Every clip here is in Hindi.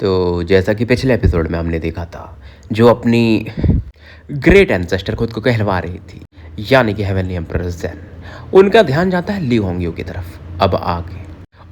तो जैसा कि पिछले एपिसोड में हमने देखा था, जो अपनी ग्रेट एंसेस्टर खुद को कहलवा रही थी, यानी कि हेवनली एम्परर ज़ेन, उनका ध्यान जाता है ली होंग्यू की तरफ अब आगे।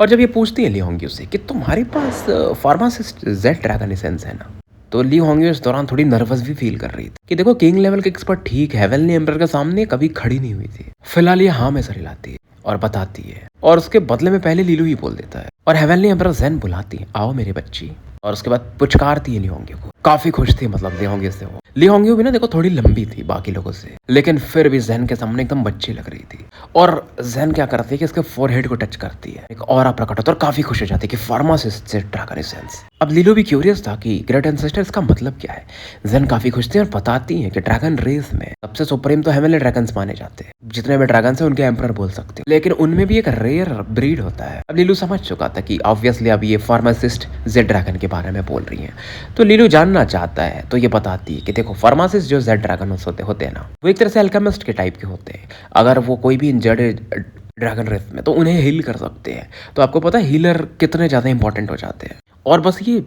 और जब ये पूछती है ली होंग्यू से कि तुम्हारे पास फार्मासिस्ट जेड ड्रैगन एसेंस है ना, तो ली होंग्यू इस दौरान थोड़ी नर्वस भी फील कर रही थी कि देखो किंग लेवल के एक्सपर्ट ठीक है, हेवनली एम्परर के सामने कभी खड़ी नहीं हुई थी। फिलहाल ये हाँ में सर हिलाती है और बताती है, और उसके बदले में पहले लीलू ही बोल देता है। और हेवनली एम्परर ज़ेन बुलाती है, आओ मेरी बच्ची, और उसके बाद पुचकारती है ली होंग्यू को। काफी खुश थी मतलब ली होंग्यू से वो। ली होंग्यू भी ना देखो थोड़ी लंबी थी बाकी लोगों से, लेकिन फिर भी ज़ेन के सामने एकदम बच्ची लग रही थी। और ज़ेन क्या करती है कि इसके फोरहेड को टच करती है, एक ऑरा प्रकट होता है और काफी खुश हो जाती है कि फार्मासिस्ट जेड ड्रैगन एसेंस। अब लीलू भी क्यूरियस था कि ग्रेट एंसेस्टर इसका मतलब क्या है। ज़ेन काफी खुश थी और बताती है कि ड्रैगन रेस में सबसे सुप्रीम तो हेवनली ड्रैगन्स माने जाते हैं, जितने भी ड्रैगन है उनके एम्परर बोल सकते हैं, लेकिन उनमें भी एक रेयर ब्रीड होता है। अब लीलू समझ चुका था कि ऑब्वियसली अब ये फार्मासिस्ट जेड ड्रैगन के बारे में बोल रही है, तो लीलू जानना चाहता है। तो ये बताती है कि देखो फार्मासिस्ट जो जेड ड्रैगन होते हैं ना, वो एक तरह से अल्केमिस्ट के टाइप के होते हैं। अगर वो कोई भी इंजर्ड ड्रैगन रेस में तो उन्हें हील कर सकते हैं। तो आपको पता है हीलर कितने ज़्यादा इंपॉर्टेंट हो जाते हैं। और बस ये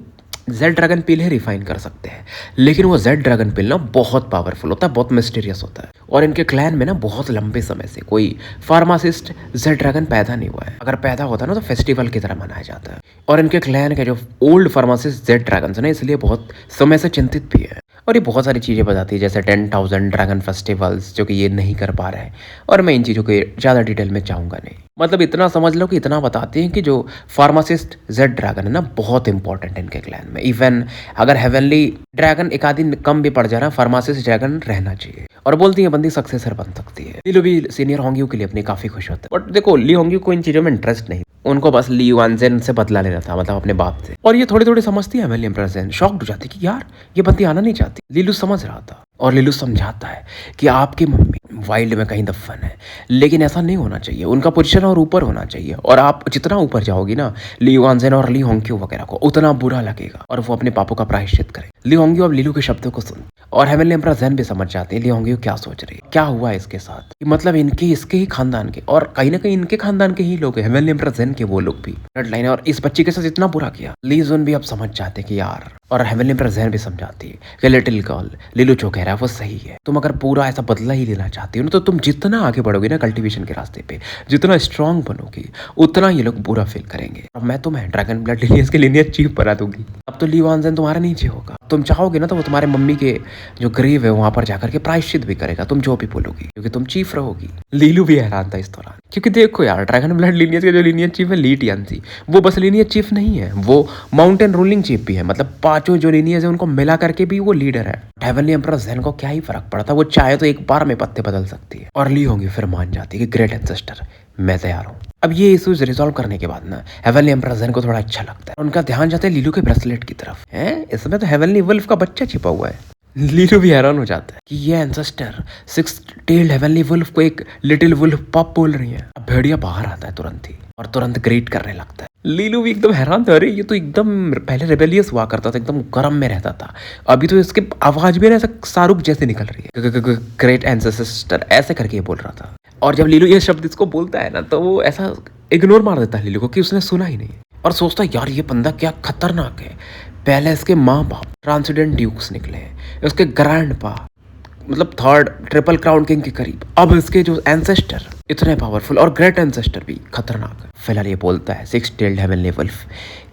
जेड ड्रैगन पिल ही रिफाइन कर सकते हैं, लेकिन वो जेड ड्रैगन पिल ना बहुत पावरफुल होता है, बहुत मिस्टीरियस होता है। और इनके क्लैन में ना बहुत लंबे समय से कोई फार्मासिस्ट जेड ड्रैगन पैदा नहीं हुआ है। अगर पैदा होता है ना तो फेस्टिवल की तरह मनाया जाता है। और इनके क्लैन के जो ओल्ड फार्मासिस्ट जेड ड्रैगन है ना, इसलिए बहुत समय से चिंतित भी है। और ये बहुत सारी चीज़ें बताती है, जैसे 10,000 ड्रैगन फेस्टिवल्स जो कि ये नहीं कर पा रहे हैं। और मैं इन चीज़ों के ज़्यादा डिटेल में चाहूँगा नहीं, मतलब इतना समझ लो कि इतना बताते हैं कि जो फार्मासिस्ट जेड ड्रैगन है ना, बहुत इंपॉर्टेंट है इनके क्लैन में। इवन अगर हेवनली ड्रैगन एक आदि कम भी पड़ जाए ना, फार्मासिस्ट ड्रैगन रहना चाहिए। और बोलती है बंदी सक्सेसर बन सकती है। लीलू भी सीनियर होंग्यू के लिए अपनी काफ़ी खुश होता है। बट देखो ली होंग्यू को इन चीज़ों में इंटरेस्ट नहीं, उनको बस ली वानजेन से बदला लेना था, मतलब अपने बाप से। और ये थोड़ी थोड़ी समझती है हेवनली एम्परर ज़ेन, शॉक्ड हो जाती है कि यार ये बंदी आना नहीं चाहती। लीलू समझ रहा था और लीलू समझाता है कि आपकी मम्मी वाइल्ड में कहीं दफन है, लेकिन ऐसा नहीं होना चाहिए, उनका पोजीशन और ऊपर होना चाहिए। और आप जितना ऊपर जाओगी ना ली वानजेन और ली होंग्यू वगैरह को, उतना बुरा लगेगा और वो अपने पापों का प्रायश्चित करे। ली होंग्यू अब लीलू के शब्दों को सुन, और हेवनली एम्परर ज़ेन भी समझ जाते हैं ली होंग्यू क्या सोच रही है, क्या हुआ इसके साथ। मतलब इनके इसके ही खानदान के, और कहीं ना कहीं इनके खानदान के ही लोग हैं, हेवनली एम्परर ज़ेन के वो लोग भी रेड लाइन, और इस बच्ची के साथ इतना बुरा किया। ली ज़ुन भी अब समझ जाते कि यार, और हेवनली एम्परर ज़ेन भी समझाती है कि लिटिल गर्ल, लीलू जो कह रहा है वो सही है। तुम अगर पूरा ऐसा बदला ही लेना चाहती हो ना, तो तुम जितना आगे बढ़ोगे ना कल्टीवेशन के रास्ते पे, जितना स्ट्रांग बनोगी, उतना ये लोग बुरा फील करेंगे। अब मैं तुम्हें ड्रैगन ब्लड लिनियस के लिनियर चीफ बना दूंगी। अब तो ली वानजेन तुम्हारे नीचे होगा, तुम चाहोगे ना तो वो तुम्हारे मम्मी के जो ग्रेव है वहां पर जाकर के प्रायश्चित भी करेगा, तुम जो भी बोलोगी, क्योंकि तुम चीफ रहोगी। लीलू भी हैरान था इस दौरान, क्योंकि देखो यार ड्रैगन ब्लड लिनियस के जो लिनियर चीफ है ली टियानसी, वो बस लिनियर चीफ नहीं है, वो माउंटेन रूलिंग चीफ भी है। मतलब पांचों जो लिनियर्स है उनको मिला करके भी वो लीडर है। हेवनली एम्परर ज़ेन को क्या ही फर्क पड़ता, वो चाहे तो एक बार में पत्ते बदल सकती है। और ली होंगी फिर मान जाती है कि ग्रेट एंसेस्टर मैं तैयार हूँ। अब ये इश्यूज रिजॉल्व करने के बाद ना हेवनली एम्परर ज़ेन को थोड़ा अच्छा लगता है। उनका ध्यान जाता है लीलू के ब्रेसलेट की तरफ है, इसमें तो हेवनली वुल्फ का बच्चा छिपा हुआ है। लीलू भी हैरान हो जाता है कि ये एंसेस्टर 6-tailed हेवनली वुल्फ को एक लिटिल वुल्फ पप बोल रही है। अब भेड़िया बाहर आता है तुरंत ही और तुरंत ग्रीट करने लगता है। लीलू भी एकदम हैरान था, अरे ये तो एकदम पहले रेबेलियस हुआ करता था, एकदम गर्म में रहता था, अभी तो इसके आवाज भी ना ऐसा शाहरुख जैसे निकल रही है, ग्रेट एंसेस्टर ऐसे करके ये बोल रहा था। और जब लीलू ये शब्द इसको बोलता है ना, तो वो ऐसा इग्नोर मार देता है लीलू को कि उसने सुना ही नहीं, और सोचता है यार ये बंदा क्या खतरनाक है। पहले इसके माँ बाप ट्रांसिडेंट ड्यूक्स निकले, उसके ग्रैंड पा मतलब थर्ड ट्रिपल क्राउन किंग के करीब, अब इसके जो एंसेस्टर इतने पावरफुल, और ग्रेट एंसेस्टर भी खतरनाक है। फिलहाल ये बोलता है 6-tailed हेवनली वुल्फ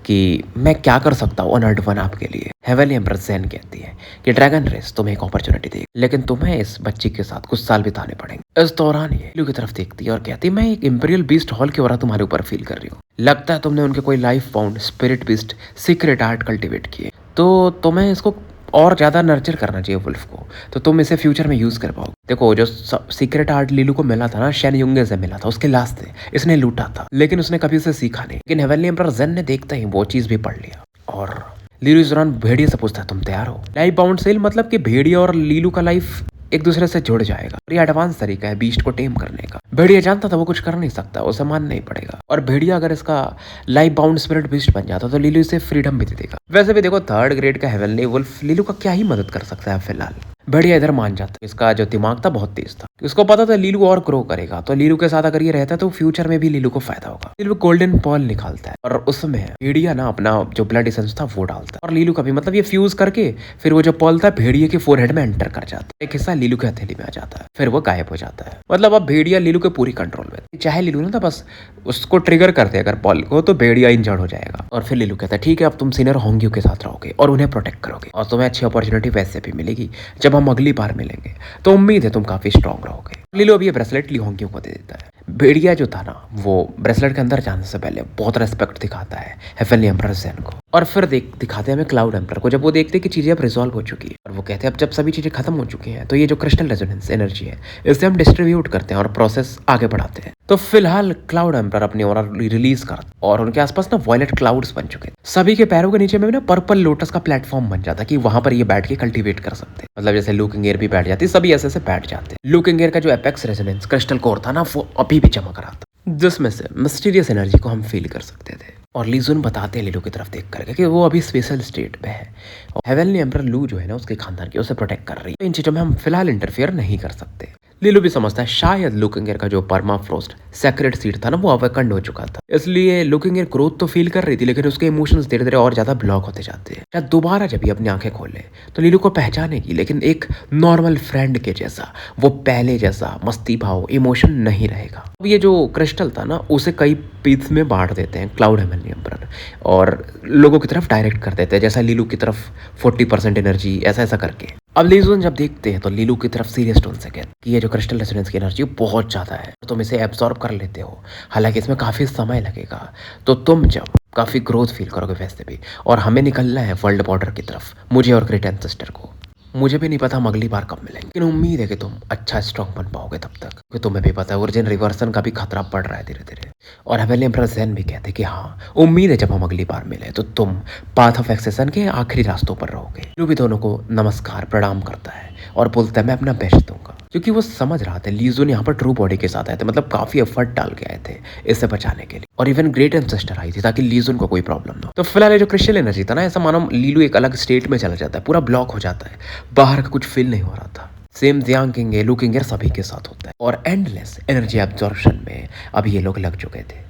कि मैं क्या कर सकता हूँ अनर्ड वन आपके लिए। हेवनली एम्परर ज़ेन कहती है कि ड्रैगन रेस तुम्हें एक अपॉर्चुनिटी देगी, लेकिन तुम्हें इस बच्ची के साथ कुछ साल बिताने पड़ेंगे। इस दौरान ये लीलू की तरफ देखती है और कहती है मैं एक इंपीरियल बीस्ट हॉल की ओर तुम्हारे ऊपर फील कर रही हूँ, लगता है तुमने उनके कोई life bound spirit beast secret art cultivate किए, तो तुम्हें इसको और ज़्यादा नर्चर करना चाहिए वुल्फ को, तो तुम इसे फ्यूचर में यूज़ कर पाओगे। देखो जो सीक्रेट आर्ट लीलू को मिला था ना, शैन युंगे से मिला था, उसके लास्ट से इसने लूटा था, लेकिन उसने कभी उसे सीखा नहीं। लेकिन हेवनली एम्परर ज़ेन ने देखते ही वो चीज़ भी पढ़ लिया। और लीलू इस दौरान भेड़िया से पूछता है तुम तैयार हो। लाइफ बाउंड सेल मतलब कि भेड़िया और लीलू का लाइफ एक दूसरे से जुड़ जाएगा। ये एडवांस तरीका है बीस्ट को टेम करने का। भेड़िया जानता था वो कुछ कर नहीं सकता, उसे मानना ही पड़ेगा। और भेड़िया अगर इसका लाइफ बाउंड स्पिरिट बीस्ट बन जाता तो लीलू इसे फ्रीडम भी दे देगा। वैसे भी देखो थर्ड ग्रेड का हेवनली वुल्फ लीलू का क्या ही मदद कर सकता है फिलहाल। भेड़िया इधर मान जाता है। इसका जो दिमाग था बहुत तेज था, उसको पता था लीलू और ग्रो करेगा, तो लीलू के साथ अगर ये रहता है तो फ्यूचर में भी लीलू को फायदा होगा। लीलू गोल्डन पॉल निकालता है और उसमें भेड़िया ना अपना जो ब्लड एसेंस था वो डालता है और लीलू का भी मतलब ये फ्यूज करके फिर वो जो पॉल था भेड़िए के फोरहेड में एंटर कर जाता है। एक हिस्सा लीलू के हथेली में आ जाता है, फिर वो गायब हो जाता है। मतलब अब भेड़िया लीलू के पूरी कंट्रोल में, चाहे लीलू ना था बस उसको ट्रिगर करते अगर पॉल को तो भेड़िया इंजर्ड हो जाएगा। और फिर लीलू कहता है ठीक है अब तुम सीनियर होंगियो के साथ रहोगे और उन्हें प्रोटेक्ट करोगे और तुम्हें अच्छी अपॉर्चुनिटी वैसे भी मिलेगी जब हम अगली बार मिलेंगे, तो उम्मीद है तुम काफी स्ट्रांग रहोगे। लीलू अब ये ब्रेसलेट ली होंगियो को दे देता है। भेड़िया जो था ना वो ब्रेसलेट के अंदर जाने से पहले बहुत रेस्पेक्ट दिखाता है हेवनली एम्परर ज़ेन को। और फिर दिखाते हैं हमें क्लाउड एम्परर को जब वो देखते हैं कि चीजें अब रिजॉल्व हो चुकी है और वो कहते हैं अब जब सभी चीजें खत्म हो चुकी हैं तो ये जो क्रिस्टल रेजोनेंस एनर्जी है इसे हम डिस्ट्रीब्यूट करते हैं और प्रोसेस आगे बढ़ाते हैं। तो फिलहाल क्लाउड एम्परर अपनी ओरा रिलीज कर और उनके आसपास ना वॉयलेट क्लाउड्स बन चुके, सभी के पैरों के नीचे में ना पर्पल लोटस का प्लेटफॉर्म बन जाता कि वहां पर ये बैठ के कल्टीवेट कर सकते हैं। मतलब जैसे लुकिंग एयर भी बैठ जाती, सभी ऐसे बैठ जाते हैं। लुकिंग एयर का जो एपेक्स रेजोनेंस क्रिस्टल कोर था ना वो अभी भी चमक रहा था, जिसमें से मिस्टीरियस एनर्जी को हम फील कर सकते थे। और लीजुन बताते हैं लीलू की तरफ देख करके कि वो अभी स्पेशल स्टेट में है और हेवनली एम्परर लू जो है ना उसके खानदान की उसे प्रोटेक्ट कर रही है, तो इन चीजों में हम फिलहाल इंटरफेयर नहीं कर सकते। लीलू भी समझता है शायद लुकिंग एयर का जो परमाफ्रोस्ट सेक्रेट सीड था ना वो अवेकंड हो चुका था, इसलिए लुकिंग एयर ग्रोथ तो फील कर रही थी लेकिन उसके इमोशंस धीरे धीरे और ज्यादा ब्लॉक होते जाते हैं। शायद दोबारा जब ये अपनी आंखें खोले तो लीलू को पहचानेगी लेकिन एक नॉर्मल फ्रेंड के जैसा, वो पहले जैसा मस्ती भाव इमोशन नहीं रहेगा। अब ये जो क्रिस्टल था ना उसे कई पीस में बांट देते हैं क्लाउड हेवनली एम्परर और लोगों की तरफ डायरेक्ट कर देते हैं, जैसा लीलू की तरफ 40% एनर्जी ऐसा ऐसा करके। अब लीजुन जब देखते हैं तो लीलू की तरफ सीरियस टोन से कहते कि ये जो क्रिस्टल रेजोनेंस की एनर्जी बहुत ज़्यादा है, तुम इसे एब्जॉर्ब कर लेते हो, हालांकि इसमें काफ़ी समय लगेगा, तो तुम जब काफ़ी ग्रोथ फील करोगे वैसे भी, और हमें निकलना है वर्ल्ड बॉर्डर की तरफ, मुझे और ग्रेट एंसेस्टर को। मुझे भी नहीं पता हम अगली बार कब मिलेंगे, लेकिन उम्मीद है कि तुम अच्छा स्ट्रॉन्ग बन पाओगे तब तक, क्योंकि तुम्हें भी पता है ओरिजिन रिवर्सन का भी खतरा पड़ रहा है धीरे धीरे। और हेवनली एम्परर ज़ेन भी कहते कि हाँ उम्मीद है जब हम अगली बार मिले तो तुम पाथ ऑफ एक्सेशन के आखिरी रास्तों पर रहोगे। लू भी दोनों को नमस्कार प्रणाम करता है और बोलता है मैं अपना बेस्ट दूंगा, क्योंकि वो समझ रहा था लीजुन यहाँ पर ट्रू बॉडी के साथ आए थे, मतलब काफी एफर्ट डाल के आए थे इसे बचाने के लिए, और इवन ग्रेट एंसेस्टर आई थी ताकि लीजुन को कोई प्रॉब्लम ना हो। तो फिलहाल ये जो क्रिस्टल एनर्जी था ना ऐसा मानो लीलू एक अलग स्टेट में चला जाता है, पूरा ब्लॉक हो जाता है, बाहर का कुछ फील नहीं हो रहा था। Same Jiang king looking air सभी के साथ होता है और एंडलेस एनर्जी एब्जॉर्प्शन में अब ये लोग लग चुके थे।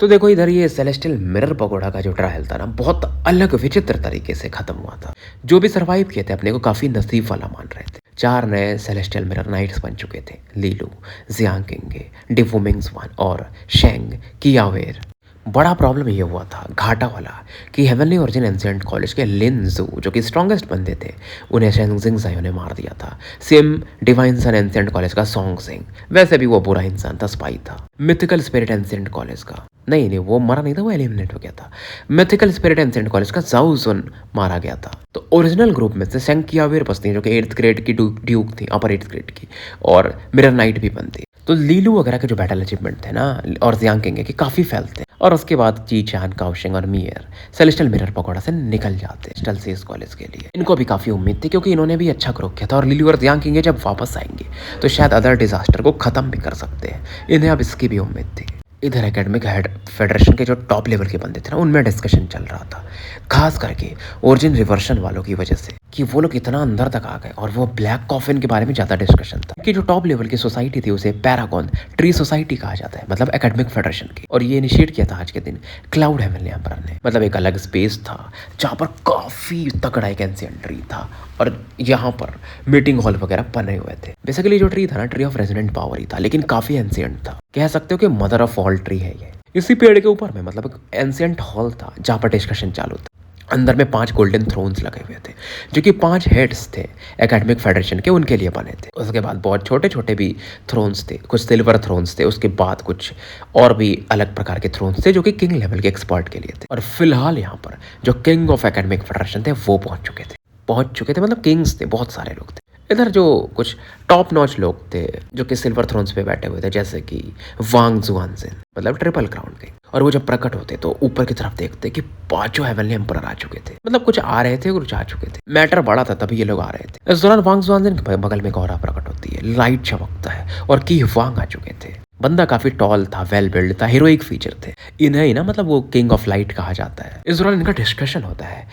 तो देखो इधर ये सेलेस्टियल मिरर पगोड़ा का जो ट्रायल था ना बहुत अलग विचित्र तरीके से खत्म हुआ था। जो भी सरवाइव किए थे अपने को काफी नसीब वाला मान रहे थे। 4 नए सेलेस्टियल मिरर नाइट्स बन चुके थे, लीलू, जियांग किंग, डिवोमिंग्स वन और शेंग कियावेर। बड़ा प्रॉब्लम ये हुआ था घाटा वाला कि हेवनली ओरिजिन एंशिएंट कॉलेज के लिन जू जो कि स्ट्रॉन्गेस्ट बंदे थे उन्हें शेंगजिंग जायो ने मार दिया था। सेम डिवाइन सन एंशिएंट कॉलेज का सॉन्ग सिंह, वैसे भी वो बुरा इंसान था, स्पाई था। मिथिकल स्पिरिट एंशिएंट कॉलेज का नहीं वो मरा नहीं था, वो एलिमिनेट हो गया था। मिथिकल स्पिरिट एंशिएंट कॉलेज का जाओ सुन मारा गया था। तो ओरिजिनल ग्रुप में से शेंग कियावेर बसती जो कि 8th ग्रेड की ड्यूक थी, अपर 8th ग्रेड की, और मिरर नाइट भी बनती। तो लीलू वगैरह के जो बैटल अचीवमेंट थे ना और जियांग किंग के काफी फैलते, और उसके बाद जी चान, काउशिंग और मियर सेलेस्टियल मिरर पकौड़ा से निकल जाते स्टलसीज कॉलेज के लिए। इनको भी काफी उम्मीद थी क्योंकि इन्होंने भी अच्छा ग्रो किया था, और लीलू और जियांग किंग जब वापस आएंगे तो शायद अदर डिजास्टर को खत्म भी कर सकते हैं, इन्हें अब इसकी भी उम्मीद थी। इधर एकेडमिक हेड फेडरेशन के जो टॉप लेवल के बंदे थे ना उनमें डिस्कशन चल रहा था, खास करके ओरिजिन रिवर्सन वालों की वजह से कि वो लोग इतना अंदर तक आ गए, और वो ब्लैक कॉफिन के बारे में ज़्यादा डिस्कशन था कि जो टॉप लेवल की सोसाइटी थी उसे पैरागॉन ट्री सोसाइटी कहा जाता है, मतलब एकेडमिक फेडरेशन की। और ये इनिशिएट किया था आज के दिन क्लाउड हेवनली एम्परर ने। मतलब एक अलग स्पेस था जहाँ पर काफ़ी तगड़ा एक एंशिएंट ट्री था, और यहाँ पर मीटिंग हॉल वगैरह बने हुए थे। बेसिकली जो ट्री था ना ट्री ऑफ रेजिडेंट पावर ही था, लेकिन काफ़ी एंशिएंट था, कह सकते हो कि मदर ऑफ ऑल ट्री है ये। इसी पेड़ के ऊपर में मतलब एक एंशिएंट हॉल था जहाँ पर डिस्कशन चालू था। अंदर में 5 गोल्डन थ्रोन्स लगे हुए थे जो कि 5 हेड्स थे एकेडमिक फेडरेशन के, उनके लिए बने थे। उसके बाद बहुत छोटे छोटे भी थ्रोन्स थे, कुछ सिल्वर थ्रोन्स थे, उसके बाद कुछ और भी अलग प्रकार के थ्रोन्स थे जो कि किंग लेवल के एक्सपर्ट के लिए थे। और फिलहाल यहाँ पर जो किंग ऑफ एकेडमिक फेडरेशन थे वो पहुंच चुके थे, मतलब किंग्स थे, बहुत सारे लोग थे। इधर जो कुछ टॉप नॉच लोग थे जो कि सिल्वर थ्रोन्स पे बैठे हुए थे, जैसे कि वांग जुआनजिन, मतलब ट्रिपल क्राउन किंग, और वो जब प्रकट होते तो ऊपर की तरफ देखते कि 5 हेवनली एम्परर आ चुके थे, मतलब कुछ आ रहे थे कुछ आ चुके थे। मैटर बड़ा था तभी ये लोग आ रहे थे। इस दौरान वांग जुआनजिन के बगल में एक और प्रकट होती है, लाइट चमकता है और की वांग आ चुके थे। बंदा काफी टॉल था, वेल बिल्ड था, हीरोइक फीचर थे। इन्हें ही ना मतलब वो किंग ऑफ लाइट कहा जाता है। इस दौरान इनका डिस्कशन होता है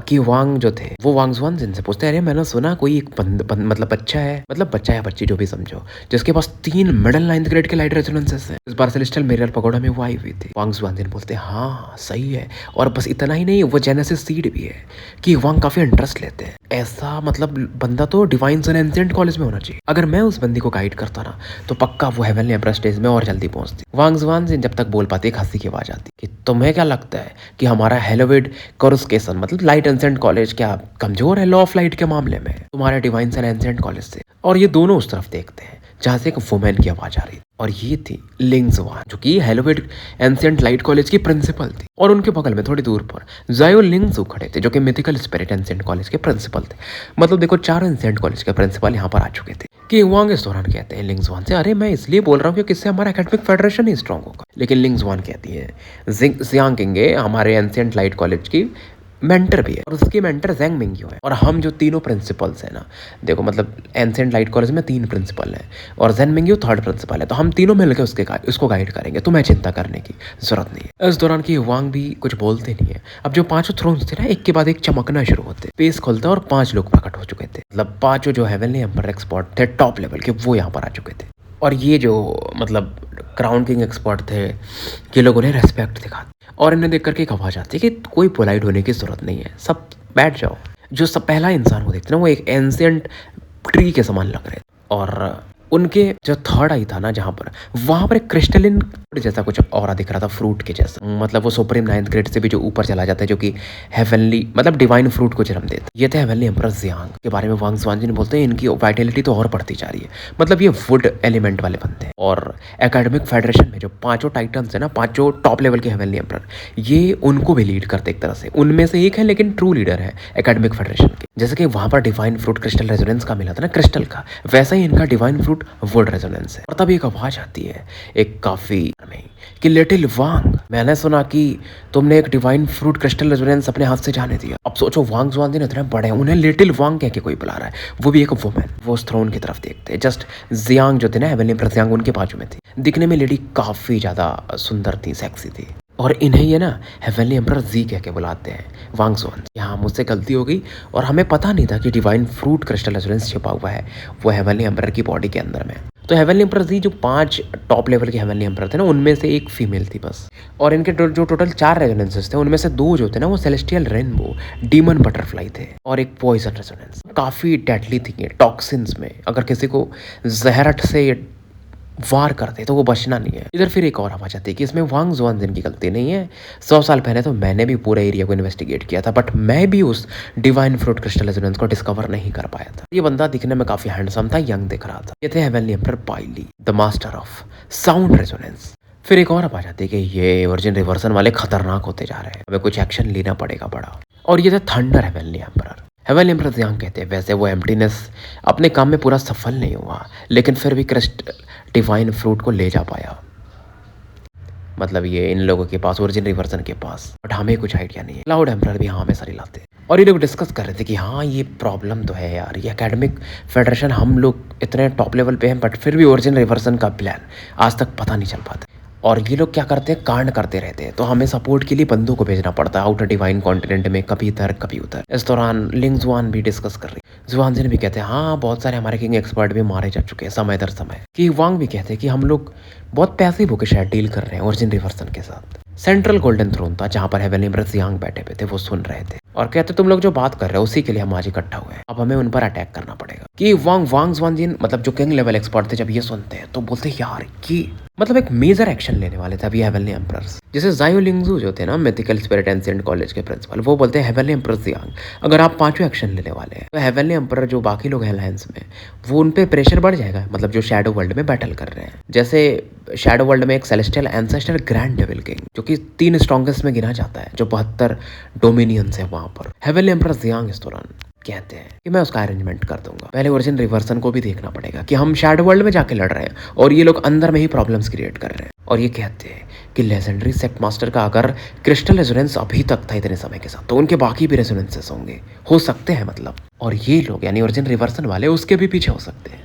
कि वांग जो थे वो वांग जुआन जिनसे पूछते हैं, अरे मैंने सुना कोई एक मतलब बच्चा है, मतलब बच्चा या बच्ची जो भी समझो, जिसके पास 3 मिडिल 9th ग्रेड के लाइट रेजोनेंसेस हैं। इस बार सेलेस्टियल मिरर पगोडा में वो आई हुई थी। वांग जुआन जिन बोलते हैं हाँ सही है, और बस इतना ही नहीं, वो जेनेसिस सीड भी है कि वांग काफी इंटरेस्ट लेते हैं। ऐसा मतलब बंदा तो डिवाइन सन एंशिएंट कॉलेज में होना चाहिए। अगर मैं उस बंदी को गाइड करता ना तो पक्का वो हेवनली एम्परर स्टेज में और जल्दी पहुंचती। वांग जुआन जिन जब तक बोल पाती एक हंसी की आवाज आती कि तुम्हें क्या लगता है कि हमारा हेलोविड कोरुस्केसन मतलब लाइट एंशिएंट कॉलेज क्या कमजोर है लॉ ऑफ लाइट के मामले में तुम्हारे डिवाइन सन एंशिएंट कॉलेज से? और ये दोनों उस तरफ देखते हैं जहां से एक वुमेन की आवाज आ रही थी, और ये थी लिंग जुआन जो कि हेलोविड एंशिएंट लाइट कॉलेज की प्रिंसिपल थी। और उनके बगल में थोड़ी दूर पर जायो लिंगजू खड़े थे जो कि मिथिकल स्पिरिट एंशिएंट कॉलेज के प्रिंसिपल थे। मतलब देखो 4 एंशिएंट कॉलेज के प्रिंसिपल यहाँ पर आ चुके थे। कि वांग इस दौरान कहते हैं लिंग जुआन से, अरे मैं इसलिए बोल रहा हूँ क्योंकि इससे हमारा एकेडमिक फेडरेशन ही स्ट्रांग होगा। लेकिन लिंग जुआन कहती है जियांग किंगे हमारे एंशिएंट लाइट कॉलेज की मेंटर भी है, और उसकी मेंटर जैंग मिंग्यू है। और हम जो तीनों प्रिंसिपल्स हैं ना, देखो मतलब एंशिएंट लाइट कॉलेज में 3 प्रिंसिपल हैं और जैंग मिंग्यू 3rd प्रिंसिपल है, तो हम तीनों मिलकर उसको गाइड करेंगे, तुम्हें चिंता करने की जरूरत नहीं है। इस दौरान की वांग भी कुछ बोलते नहीं है। अब जो 5 थ्रोन्स थे ना एक के बाद एक चमकना शुरू होते, पेस खोलता और 5 लोग प्रकट हो चुके थे। मतलब 5 जो हेवनली एम्परर एक्सपर्ट थे टॉप लेवल के, वो यहाँ पर आ चुके थे। और ये जो मतलब क्राउन किंग एक्सपर्ट थे, ये लोग उन्हें रेस्पेक्ट दिखाते और इन्हें देख करके एक आवाज आती है कि कोई पोलाइट होने की जरूरत नहीं है, सब बैठ जाओ। जो सब पहला इंसान वो देखते ना वो एक एंशिएंट ट्री के समान लग रहे थे, और उनके जो 3rd आई था ना जहाँ पर, वहां पर एक क्रिस्टलिन जैसा कुछ और दिख रहा था, फ्रूट के जैसा। मतलब वो सुप्रीम 9th ग्रेड से भी जो ऊपर चला जाता है, जो कि हेवनली मतलब डिवाइन फ्रूट को जन्म देता है। ये थे हेवनली एम्परर जियांग के बारे में वांग जुआन जी ने बोलते हैं इनकी वाइटलिटी तो और बढ़ती जा रही है। मतलब ये वुड एलिमेंट वाले बनते हैं। और एकेडमिक फेडरेशन में जो 5 टाइटन्स है ना, 5 टॉप लेवल के हेवनली एम्परर, ये उनको भी लीड करते एक तरह से। उनमें से एक है लेकिन ट्रू लीडर है एकेडमिक फेडरेशन के। जैसे कि वहां पर डिवाइन फ्रूट क्रिस्टल रेजोनेंस का मिला था ना क्रिस्टल का, वैसा ही इनका डिवाइन फ्रूट वुड रेजोनेंस है। और तब एक आवाज आती है एक काफी में कि लिटिल वांग, मैंने सुना कि तुमने एक डिवाइन फ्रूट क्रिस्टल रेजोनेंस अपने हाथ से जाने दिया। अब सोचो वांग जुआन दिन इतने बड़े हैं, उन्हें लिटिल वांग कह के कोई बुला रहा है, वो भी एक वुमेन। वो उस थ्रोन की तरफ देखते हैं। जस्ट जियांग जो थे ना हेवनली एम्परर जियांग, उनके बाजू में थी। दिखने में लेडी काफी ज्यादा सुंदर थी, सेक्सी थी। और इन्हें ये ना हेवनली एम्परर जी कह के बुलाते हैं वांग जुआन। यहाँ मुझसे गलती हो गई और हमें पता नहीं था कि डिवाइन फ्रूट क्रिस्टल रेजोनेंस छिपा हुआ है वो हेवनली एम्परर की बॉडी के अंदर में। तो हेवनली एम्परर जी जो 5 टॉप लेवल के हेवनली एम्परर थे ना, उनमें से एक फीमेल थी बस। और इनके जो टोटल 4 रेजोनेंसेस थे, उनमें से 2 जो थे ना वो सेलेस्टियल रेनबो डीमन बटरफ्लाई थे, और एक पॉइजन रेजोनेंस। काफी डेडली थी ये टॉक्सिन्स में, अगर किसी को जहरट से वार करते तो वो बचना नहीं है। इधर फिर एक और आवाज आती है कि इसमें वांग जुआन जिन की गलती नहीं है। 100 साल पहले तो मैंने भी पूरे एरिया को इन्वेस्टिगेट किया था, बट मैं भी उस डिवाइन फ्रूट क्रिस्टल रेजोनेंस को डिस्कवर नहीं कर पाया था। ये बंदा दिखने में काफी हैंडसम था, यंग दिख रहा था। ये थे heavenly emperor Baili, the master of sound resonance. फिर एक और आवाज आती है कि ये वर्जिन रिवर्सन वाले खतरनाक होते जा रहे हैं, हमें कुछ एक्शन लेना पड़ेगा बड़ा। और ये थे thunder heavenly emperor. Heavenly emperor Jiang कहते हैं वैसे वो एम्प्टीनेस अपने काम में पूरा सफल नहीं हुआ, लेकिन फिर भी क्रिस्टल डिवाइन फ्रूट को ले जा पाया। मतलब ये इन लोगों के पास ओरिजिन रिवर्सन के पास, बट हमें कुछ आइडिया नहीं है। क्लाउड एम्परर भी हाँ हमें सारी लाते। और ये लोग डिस्कस कर रहे थे कि हाँ ये प्रॉब्लम तो है यार, ये एकेडमिक फेडरेशन हम लोग इतने टॉप लेवल पे हैं, बट फिर भी ओरिजिन रिवर्सन का प्लान आज तक पता नहीं चल पाता। और ये लोग क्या करते हैं, कांड करते रहते हैं, तो हमें सपोर्ट के लिए बंदों को भेजना पड़ता है आउटर डिवाइन कॉन्टिनेंट में, कभी इधर कभी उधर। इस दौरान लिंग जुआन भी डिस्कस कर रही। जुआन जिन भी कहते हैं हाँ बहुत सारे हमारे किंग एक्सपर्ट भी मारे जा चुके हैं समय दर समय। कि वांग भी कहते हैं कि हम लोग बहुत पैसे होकर शायद डील कर रहे हैं ओरिजिन रिवर्सन के साथ। सेंट्रल गोल्डन थ्रोन था जहाँ पर हेवनली एम्परर जियांग बैठे हुए थे, वो सुन रहे थे और कहते तुम लोग जो बात कर रहे हो उसी के लिए हम आज इकट्ठा हुए हैं, अब हमें उन पर अटैक करना पड़ेगा। कि वांग जुआन जिन मतलब जो किंग लेवल एक्सपर्ट थे जब ये सुनते हैं तो बोलते यार कि मतलब एक मेजर एक्शन लेने वाले थे अभी हेवनली एम्परर्स। जैसे जायो लिंगजू जो थे ना मिथिकल स्पिरिट एंशिएंट कॉलेज के प्रिंसिपल, वो बोलते हैं हेवनली एम्परर जियांग अगर आप 5 एक्शन लेने वाले हैं तो हेवनली एम्परर जो बाकी लोग हैं अलायंस में, वो उन पे प्रेशर बढ़ जाएगा। मतलब जो शैडो वर्ल्ड में बैटल कर रहे हैं, जैसे शैडो वर्ल्ड में एक celestial ancestor grand devil king जो कि 3 स्ट्रॉन्गेस्ट में गिना जाता है, जो 72 डोमिनियंस है वहां पर। हेवनली एम्परर जियांग इस दौरान कहते हैं कि मैं उसका अरेंजमेंट कर दूंगा। पहले ओरिजिन रिवर्सन को भी देखना पड़ेगा कि हम शैडो वर्ल्ड में जाके लड़ रहे हैं और ये लोग अंदर में ही प्रॉब्लम्स क्रिएट कर रहे हैं। और ये कहते हैं कि लेजेंडरी सेक्ट मास्टर का अगर क्रिस्टल रेजोनेंस अभी तक था इतने समय के साथ, तो उनके बाकी भी रेजोनेंसेस होंगे, हो सकते हैं मतलब। और ये लोग यानी ओरिजिन रिवर्सन वाले उसके भी पीछे हो सकते हैं।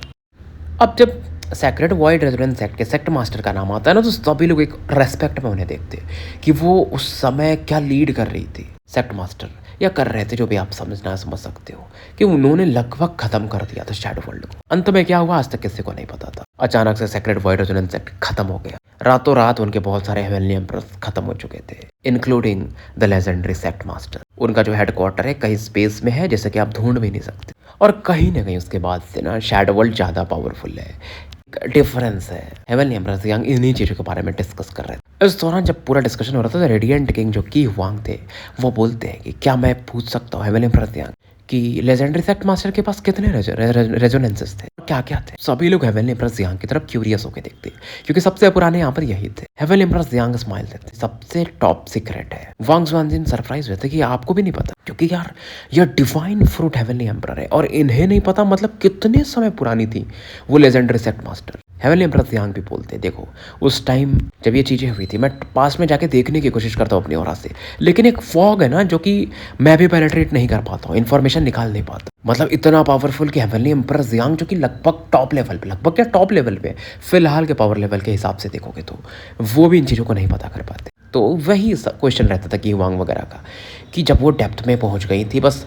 अब जब सेक्रेड वाइड रेजोनेंस सेक्ट के सेक्ट मास्टर का नाम आता है ना, तो सभी लोग एक रेस्पेक्ट में उन्हें देखते हैं कि वो उस समय क्या लीड कर रही थी सेक्ट मास्टर, या कर रहे थे, जो भी आप समझ सकते हो, कि उन्होंने लगभग खत्म कर दिया था शैडो वर्ल्ड को। अंत में क्या हुआ आज तक किसी को नहीं पता था। अचानक से सेक्रेड वाइड रेजोनेंस सेक्ट खत्म हो गया। रातों रात उनके बहुत सारे हेवनली एम्परर्स खत्म हो चुके थे, including the legendary sect master. उनका जो हेडक्वार्टर है कहीं स्पेस में है, जैसे कि आप ढूंढ भी नहीं सकते, और कहीं ना कहीं उसके बाद से ना शैडो वर्ल्ड ज्यादा पावरफुल है। डिफरेंस है। हेवनली एम्परर्स यंग इन्हीं चीज़ों के बारे में डिस्कस कर रहे थे। इस दौरान जब पूरा डिस्कशन हो रहा था तो रेडिएंट किंग जो की हुआंग थे, वो बोलते हैं कि क्या मैं पूछ सकता हूँ हेवनली एम्परर्स यंग कि लेजेंडरी सेक्ट मास्टर के पास कितने रेजोनेंसेस थे, क्या क्या थे। सभी लोग हेवनली एम्परर्स यांग की तरफ क्यूरियस होकर देखते हैं, क्योंकि सबसे पुराने यहाँ पर यही थे। हेवनली एम्परर्स यांग स्माइल देते, सबसे टॉप सीक्रेट है। वांग जुआनजिन सरप्राइज हुए थे कि आपको भी नहीं पता, क्योंकि यार यह डिवाइन फ्रूट हेवनली एम्परर है और इन्हें नहीं पता, मतलब कितने समय पुरानी थी वो legendary sect master. Heavenly emperors Yang भी बोलते, देखो उस टाइम जब ये चीज़ें हुई थी, मैं पास में जाके देखने की कोशिश करता हूँ अपनी ओर से, लेकिन एक फॉग है ना जो कि मैं भी पेनिट्रेट नहीं कर पाता हूँ, इन्फॉर्मेशन निकाल नहीं पाता। मतलब इतना पावरफुल कि हेवनली एम्परर्स यांग जो कि लगभग टॉप लेवल पे, लगभग क्या टॉप लेवल पे फिलहाल के पावर लेवल के हिसाब से देखोगे तो वो भी इन चीज़ों को नहीं पता कर पाते। तो वही क्वेश्चन रहता था कि वांग वगैरह का, कि जब वो डेप्थ में पहुंच गई थी, बस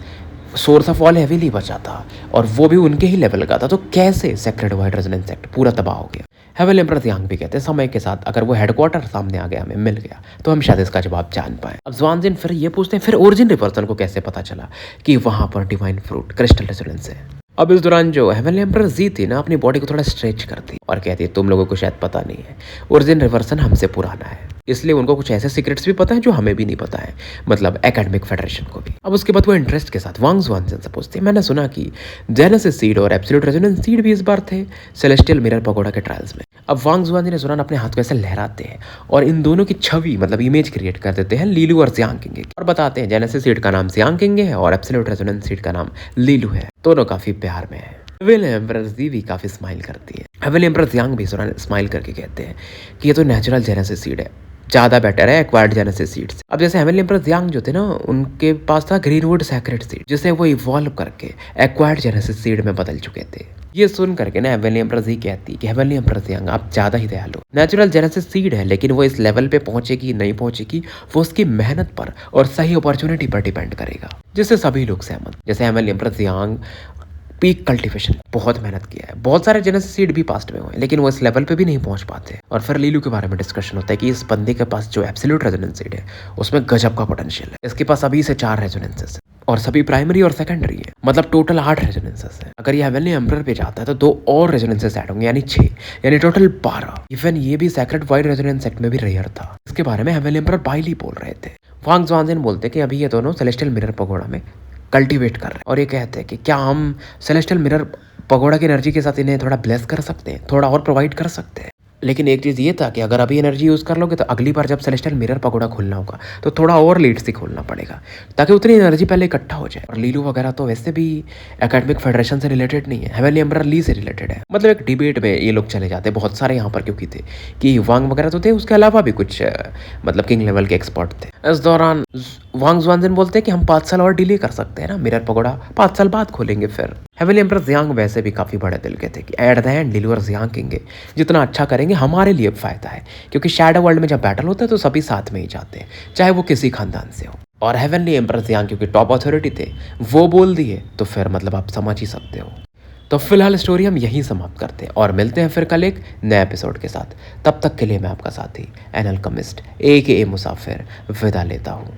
सोर्स ऑफ ऑल हेवीली बचा था और वो भी उनके ही लेवल का था, तो कैसे सेक्रेड वाइड रेजोनेंस सेक्ट पूरा तबाह हो गया। हेवनली एम्परर्स यांग भी कहते हैं समय के साथ अगर वो हेडक्वार्टर सामने आ गया, हमें मिल गया, तो हम शायद इसका जवाब जान पाए। अब जुआनजिन फिर ये पूछते हैं, फिर ओरिजिन रिवर्सन को कैसे पता चला कि वहां पर डिवाइन फ्रूट क्रिस्टल रेजोनेंस है। अब इस दौरान जो हेवनली एम्परर जी थी ना, अपनी बॉडी को थोड़ा स्ट्रेच करती और कहती है, तुम लोगों को शायद पता नहीं है, ओरिजिन रिवर्सन हमसे पुराना है, इसलिए उनको कुछ ऐसे सीक्रेट्स भी पता है जो हमें भी नहीं पता है, मतलब एकेडमिक फेडरेशन को भी। अब उसके बाद वो इंटरेस्ट के साथ वांग जुआनजिन से पूछते हैं, मैंने सुना कि जेनेसिस सीड और एब्सोल्यूट रेजोनेंस सीड भी इस बार थे सेलेस्टियल मिरर पगोडा के ट्रायल्स में। अब वांग जुआनजिन इस दौरान अपने हाथ को ऐसे लहराते हैं और इन दोनों की छवि, मतलब इमेज क्रिएट कर देते हैं लीलू और जियांग किंग की, और बताते हैं जेनेसिस सीड का नाम जियांग किंग है और एब्सोल्यूट रेजोनेंस सीड का नाम लीलू है। दोनों काफी प्यार में है। हेवनली एम्परर्स जी भी काफी स्माइल करती है। हेवनली एम्परर्स यांग भी स्माइल करके कहते हैं कि ये तो नेचुरल जेनेसिस सीड है, ज़्यादा बेटर है एक्वायर्ड जेनेसिस सीड से। अब जैसे हेवनली एम्परर्स यांग जो थे ना, उनके पास था ग्रीनवुड सैक्रेड सीड, जिसे वो इवॉल्व करके एक्वायर्ड जेनेसिस सीड में बदल चुके थे। ये सुन करके ना हेवनली एम्परर्स ही कहती कि हेवनली एम्परर्स यांग आप ज़्यादा ही दयालु, नेचुरल जेनेसिस सीड है, लेकिन वो इस लेवल पे पहुंचेगी नहीं पहुंचेगी वो उसकी मेहनत पर और सही अपॉर्चुनिटी पर डिपेंड करेगा, जिससे सभी लोग सहमत। जैसे हेवनली एम्परर्स यांग पीक कल्टीवेशन बहुत मेहनत किया है, बहुत सारे जेनेसिस सीड भी पास्ट में हुए, लेकिन वो इस लेवल पे भी नहीं पहुंच पाते। और फिर लीलू के बारे में डिस्कशन होता है कि इस बंदे के पास जो एब्सोल्यूट रेजोनेंस सीड है उसमें गजब का पोटेंशियल है। इसके पास अभी से 4 रेजोनेंसेस है और सभी प्राइमरी और सेकेंडरी है, मतलब टोटल 8 रेजोनेंसेस है। अगर ये हेवनली एम्परर पे जाता है तो 2 और रेजोनेंसेस ऐड होंगे, यानी 6, यानी टोटल 12। इवन ये भी सेक्रेड वाइड रेजोनेंस सेक्ट में भी रेयर था। इसके बारे में हेवनली एम्परर बाइली बोल रहे थे। वांग जुआनजिन बोलते कि अभी ये दोनों सेलेस्टियल मिरर पगोडा में कल्टीवेट कर रहे हैं, और ये कहते हैं कि क्या हम सेलेस्टियल मिरर पगोडा की एनर्जी के साथ इन्हें थोड़ा ब्लेस कर सकते हैं, थोड़ा और प्रोवाइड कर सकते हैं। लेकिन एक चीज़ ये था कि अगर अभी एनर्जी यूज़ कर लोगे तो अगली बार जब सेलेस्टियल मिरर पगोडा खोलना होगा तो थोड़ा और लेट से खोलना पड़ेगा, ताकि उतनी एनर्जी पहले इकट्ठा हो जाए। और लीलू वगैरह तो वैसे भी एकेडमिक फेडरेशन से रिलेटेड नहीं है, हेवनली एम्परर ली से रिलेटेड है। मतलब एक डिबेट में ये लोग चले जाते बहुत सारे यहाँ पर, क्योंकि थे कि वांग वगैरह तो थे, उसके अलावा भी कुछ मतलब किंग लेवल के एक्सपर्ट थे। इस दौरान वांग जुआनजिन बोलते हैं कि हम 5 साल और डिले कर सकते हैं ना, मिरर पगोडा 5 साल बाद खोलेंगे फिर। हेवनली एम्परर जियांग वैसे भी काफ़ी बड़े दिल के थे कि एट द एंड लीलू और जियांग किंग जितना अच्छा करेंगे हमारे लिए फायदा है, क्योंकि शैडो वर्ल्ड में जब बैटल होता है तो सभी साथ में ही जाते हैं, चाहे वो किसी खानदान से हो। और हेवनली एम्परर जियांग क्योंकि टॉप अथॉरिटी थे, वो बोल दिए तो फिर मतलब आप समझ ही सकते हो। तो फिलहाल स्टोरी हम यहीं समाप्त करते हैं और मिलते हैं फिर कल एक नए एपिसोड के साथ। तब तक के लिए मैं आपका साथी एन अल्केमिस्ट AKA मुसाफिर विदा लेता हूँ।